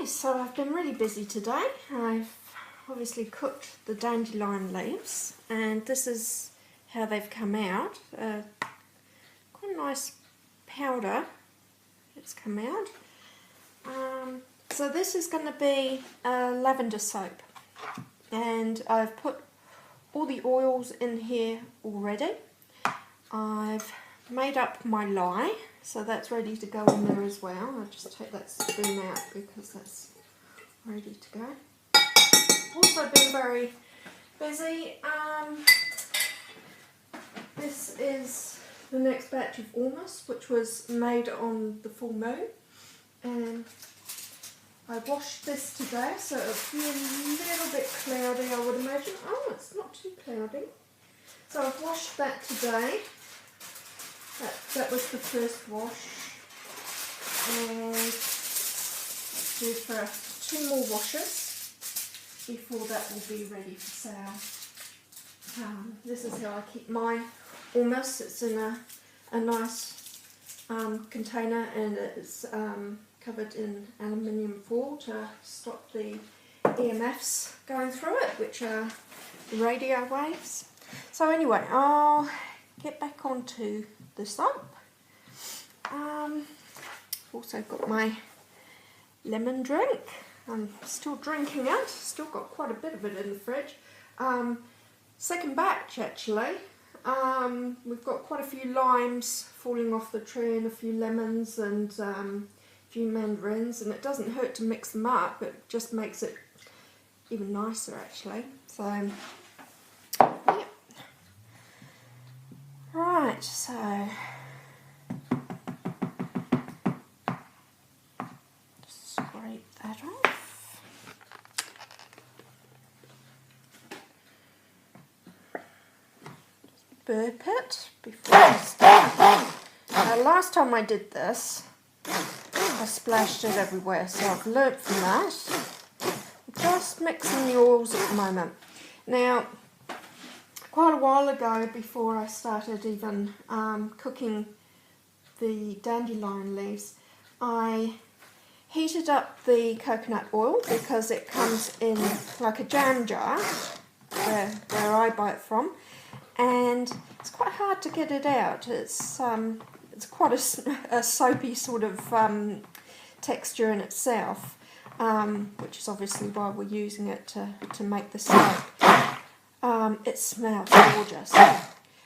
So I've been really busy today. I've obviously cooked the dandelion leaves, and this is how they've come out. Quite a nice powder it's come out. So this is going to be a lavender soap, and I've put all the oils in here already. I've made up my lye, so that's ready to go in there as well. I'll just take that spoon out because that's ready to go. Also been very busy. This is the next batch of almonds, which was made on the full moon, and I washed this today, so it'll be a little bit cloudy, I would imagine. Oh, it's not too cloudy. So I've washed that today. That was the first wash, and due for 2 more washes before that will be ready for sale. This is how I keep my almonds. It's in a nice container, and it's covered in aluminium foil to stop the EMFs going through it, which are radio waves. So anyway, I'll get back onto the soap. Also got my lemon drink. I'm still drinking it. Still got quite a bit of it in the fridge. Second batch actually. We've got quite a few limes falling off the tree, and a few lemons, and a few mandarins, and it doesn't hurt to mix them up. It just makes it even nicer actually. So yeah. Right, so just scrape that off. Just burp it before I start. Last time I did this, I splashed it everywhere, so I've learnt from that. Just mixing the oils at the moment. Now, quite a while ago, before I started even cooking the dandelion leaves, I heated up the coconut oil because it comes in like a jam jar where I buy it from, and it's quite hard to get it out. It's quite a soapy sort of texture in itself, which is obviously why we're using it to make the soap. It smells gorgeous.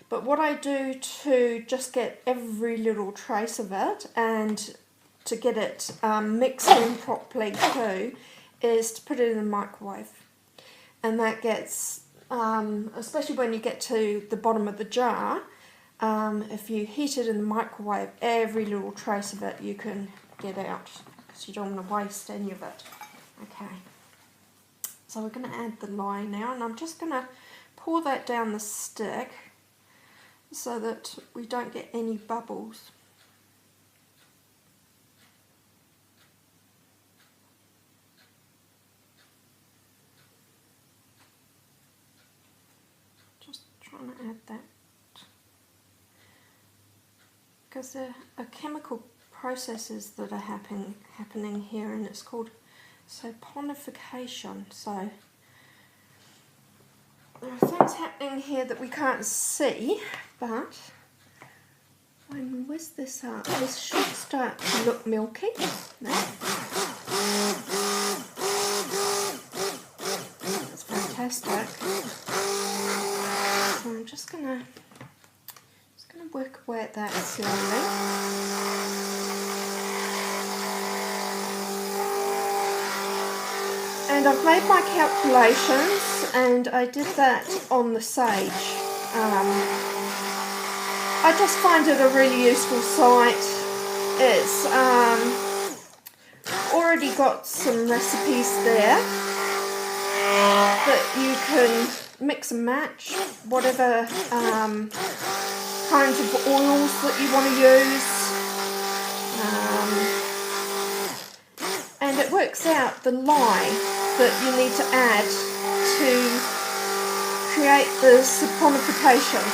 But what I do to just get every little trace of it, and to get it mixed in properly too, is to put it in the microwave. And that gets, especially when you get to the bottom of the jar, if you heat it in the microwave, every little trace of it you can get out, because you don't want to waste any of it. Okay, so we're going to add the lye now, and I'm just going to pour that down the stick so that we don't get any bubbles. Just trying to add that, because there are chemical processes that are happening here, and it's called saponification. So there are things happening here that we can't see, but when we whisk this up, this should start to look milky. That's fantastic. So I'm just gonna work away at that slowly. And I've made my calculations, and I did that on the sage. I just find it a really useful site. It's already got some recipes there that you can mix and match, whatever kinds of oils that you want to use. And it works out the lye that you need to add to create the saponification.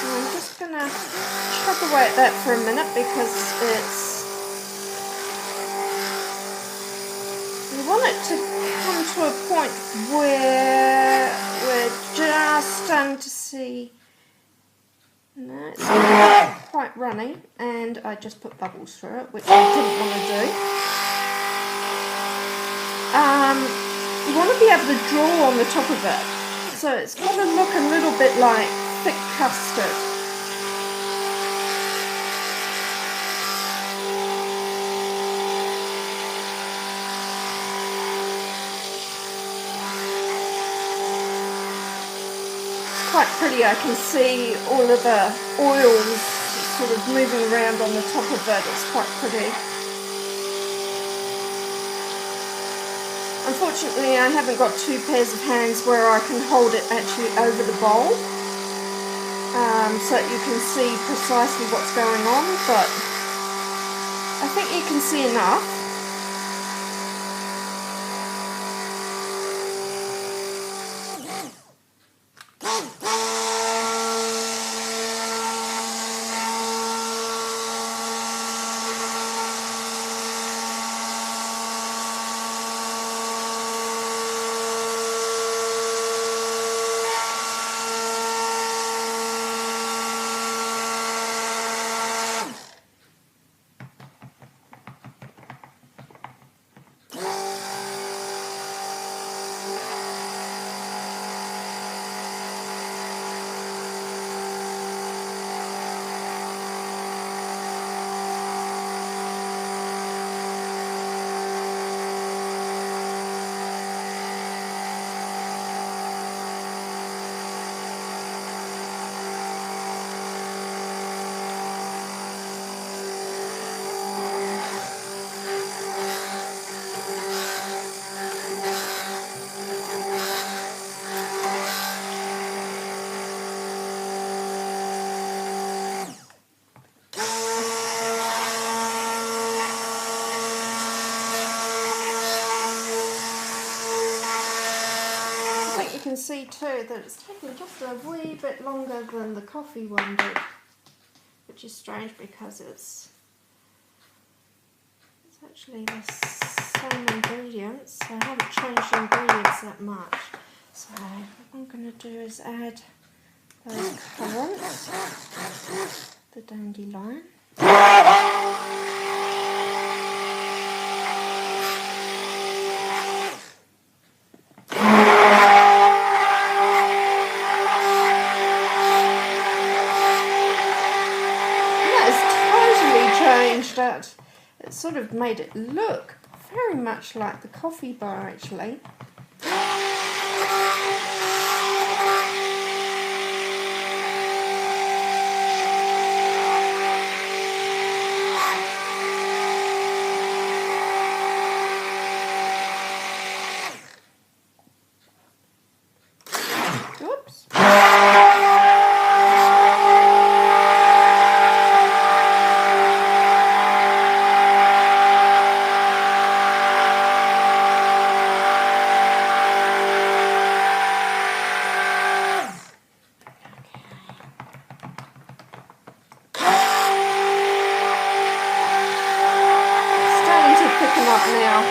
I'm just going to chug away at that for a minute because you want it to come to a point where we're just starting to see, no, it's not quite runny, and I just put bubbles through it, which I didn't want to do. You want to be able to draw on the top of it, so it's got to look a little bit like thick custard. Quite pretty. I can see all of the oils sort of moving around on the top of it. It's quite pretty. Unfortunately, I haven't got two pairs of hands where I can hold it actually over the bowl, so that you can see precisely what's going on, but I think you can see enough. You can see too that it's taking just a wee bit longer than the coffee one did, which is strange because it's actually the same ingredients, so I haven't changed the ingredients that much. So what I'm going to do is add those currants, the dandelion. That it sort of made it look very much like the coffee bar actually. Oops. Up now.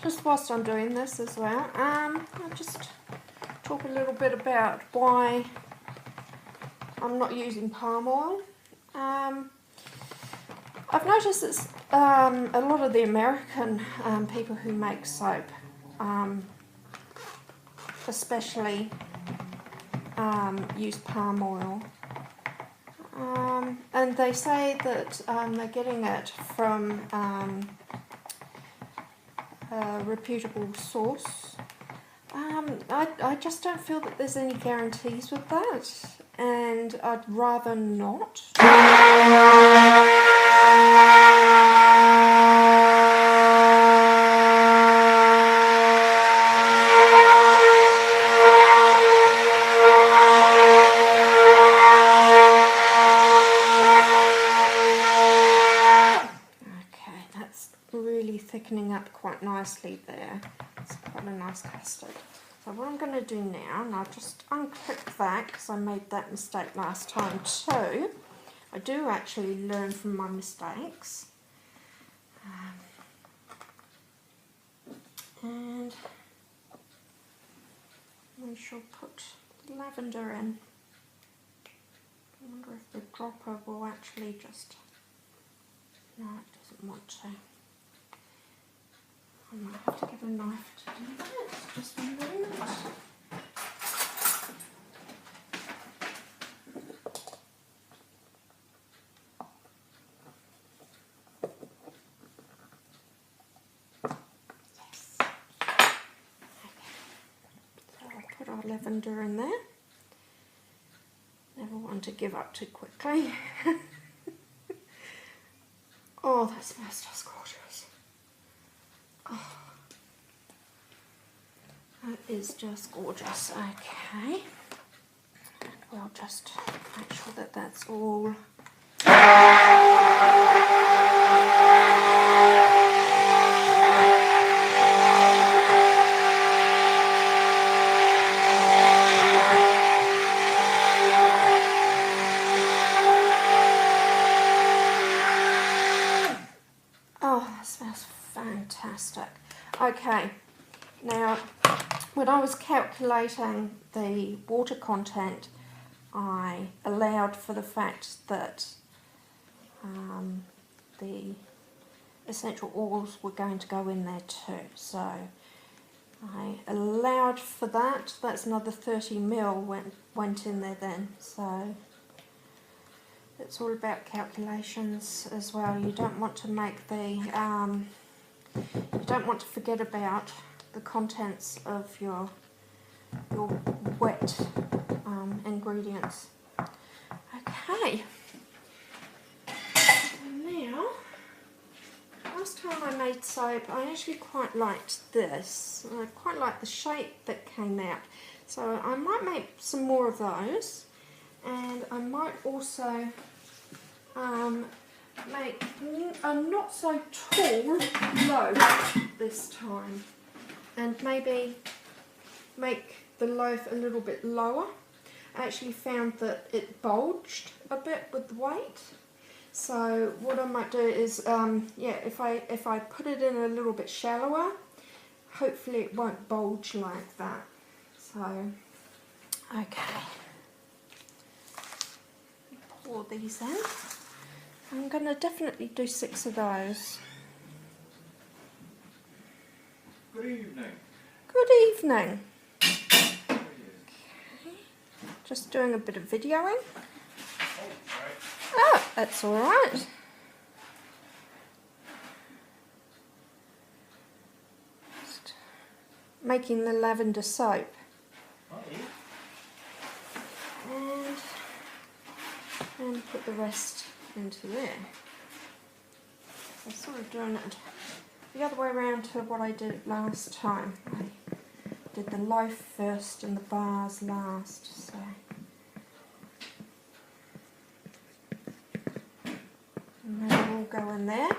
Just whilst I'm doing this as well, I'll just talk a little bit about why I'm not using palm oil. I've noticed that a lot of the American people who make soap, especially, use palm oil. And they say that they're getting it from a reputable source. I just don't feel that there's any guarantees with that, and I'd rather not. thickening up quite nicely there. It's quite a nice custard. So what I'm going to do now, and I'll just unclick that because I made that mistake last time too. I do actually learn from my mistakes. And we shall put the lavender in. I wonder if the dropper will actually just... No, it doesn't want to. I might have to get a knife to do that. Just a moment. Yes. Okay. So I'll put our lavender in there. Never want to give up too quickly. Oh, that smells just gorgeous. Oh, that is just gorgeous. Okay. And we'll just make sure that that's all. Fantastic. Okay, now when I was calculating the water content, I allowed for the fact that the essential oils were going to go in there too. So I allowed for that. That's another 30 ml went in there then. So it's all about calculations as well. You don't want to make the you don't want to forget about the contents of your wet ingredients. Okay. Now, last time I made soap, I actually quite liked this. I quite liked the shape that came out. So I might make some more of those, and I might also make a not so tall loaf this time, and maybe make the loaf a little bit lower. I actually found that it bulged a bit with the weight, so what I might do is yeah, if I put it in a little bit shallower, hopefully it won't bulge like that. So okay, pour these in. I'm going to definitely do 6 of those. Good evening. Good evening. Okay. Just doing a bit of videoing. Oh, that's all right. Just making the lavender soap. And put the rest into there. I'm sort of doing it the other way around to what I did last time. I did the loaf first and the bars last. So, and they'll all go in there.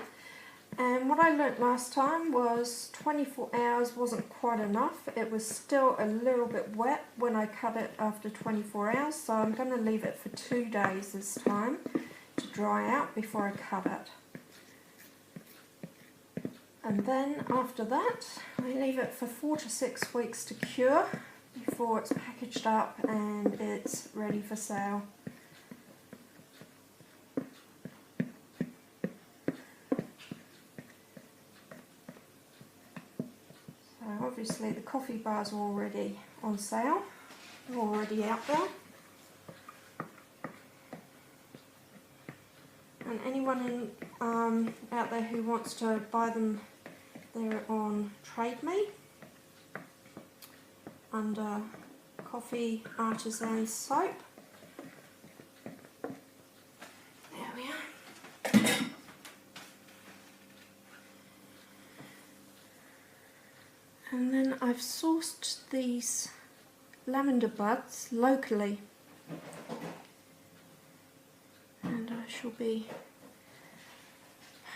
And what I learnt last time was 24 hours wasn't quite enough. It was still a little bit wet when I cut it after 24 hours, so I'm going to leave it for 2 days this time to dry out before I cut it. And then after that, I leave it for 4 to 6 weeks to cure before it's packaged up and it's ready for sale. So obviously the coffee bars are already on sale, they're already out there. And anyone out there who wants to buy them, they're on Trade Me under Coffee Artisan Soap. There we are. And then I've sourced these lavender buds locally. And I shall be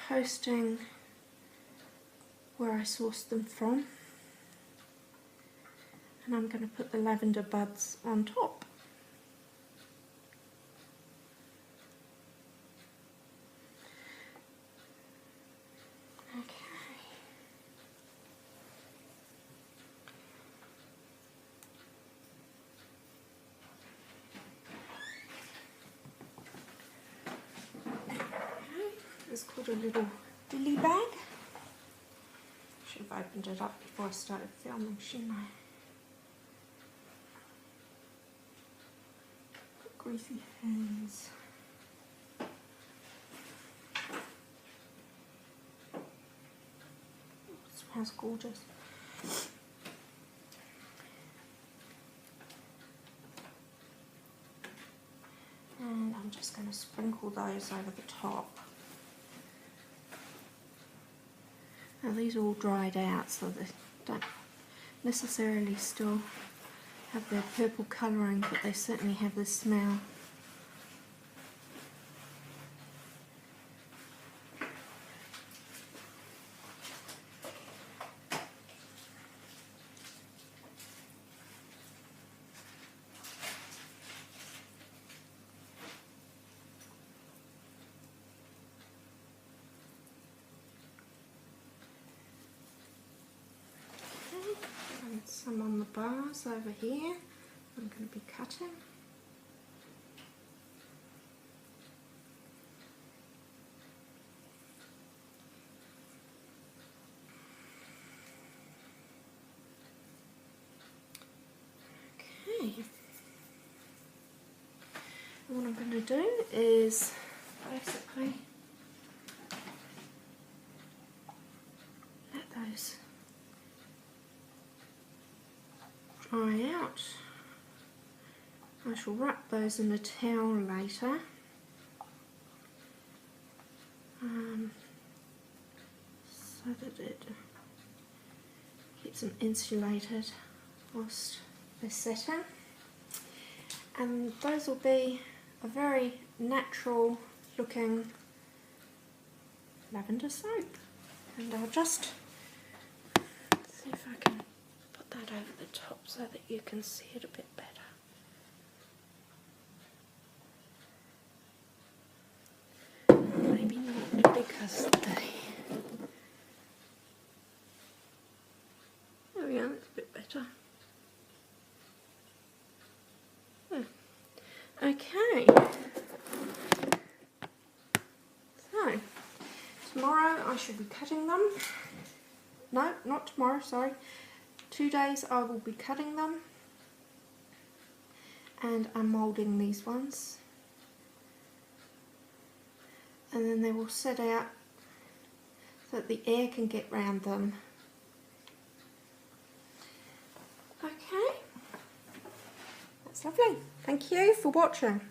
hosting where I sourced them from. And I'm going to put the lavender buds on top. It's called a little dilly bag. Should have opened it up before I started filming, shouldn't I? Greasy hands. It smells gorgeous. And I'm just going to sprinkle those over the top. Now these are all dried out, so they don't necessarily still have their purple colouring, but they certainly have the smell. And some on the bars over here I'm going to be cutting. Okay. And what I'm going to do is basically let those dry out. I shall wrap those in a towel later, so that it keeps them insulated whilst they're setting. And those will be a very natural looking lavender soap. And I'll just see if I can put that over the top so that you can see it a bit better. Maybe not because there we go, that's a bit better. Yeah. Okay. So, tomorrow I should be cutting them. No, not tomorrow, sorry. 2 days I will be cutting them. And I'm moulding these ones. And then they will set out so that the air can get round them. Okay, that's lovely. Thank you for watching.